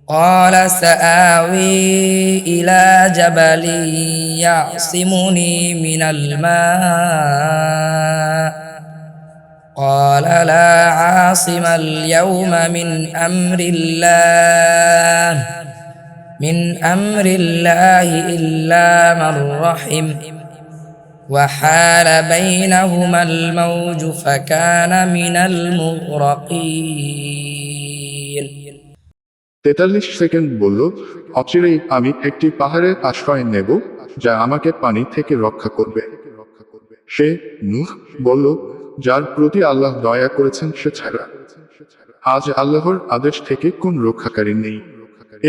قال سآوي إلى جبل يعصمني من الماء قال لا عاصم اليوم من أمر الله إلا من رحم وحال بينهما الموج فكان من المغرقين 43 second বলল, অচিরেই আমি একটি পাহাড়ের আশ্রয় নেব যা আমাকে পানি থেকে রক্ষা করবে। সে নূহ বলল, যার প্রতি আল্লাহ দয়া করেছেন সে ছাড়া আজ আল্লাহর আদেশ থেকে কোন রক্ষাকারী নেই।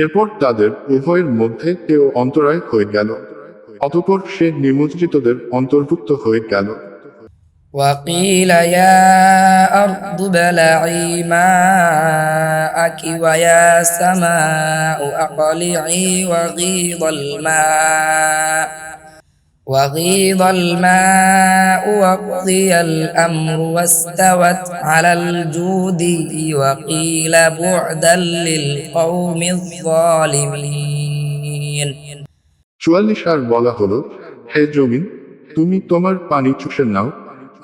এরপর তাদের উভয়ের মধ্যে কেউ অন্তরায় হয়ে গেল, অতঃপর সে নিমজ্জিতদের অন্তর্ভুক্ত হয়ে গেল। وقيل يا أرض ابلعي ماءك ويا سماء أقلعي وغيض الماء وقضي الأمر واستوت على الجود وقيل بعدا للقوم الظالمين 44 আর বলা হলো, হে জমিন, তুমি তোমার পানি চুষে নাও,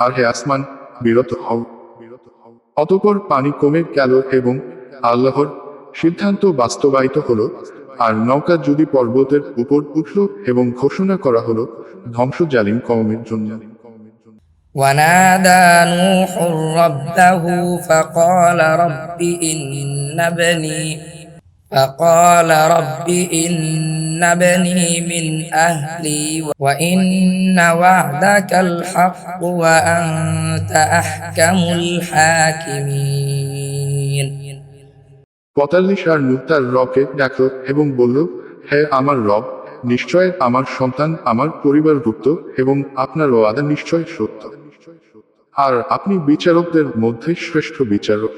আর হে আসমান, বিরত হও। অতঃপর পানি কমে গেল এবং আল্লাহর সিদ্ধান্ত বাস্তবায়িত হলো, আর নৌকা যদি পর্বতের উপর উঠল এবং ঘোষণা করা হলো ধ্বংস জালিম কওমের জন্য। ونادى نوح ربه فقال رب إن ابني من أهلي وإن وعدك الحق وأنت أحكم الحاكمين 45 আর নূহ তার রবকে ডাকল এবং বলল, হে আমার রব, নিশ্চয় আমার সন্তান আমার পরিবারভুক্ত এবং আপনার ওয়াদা নিশ্চয় সত্য, আর আপনি বিচারকদের মধ্যে শ্রেষ্ঠ বিচারক।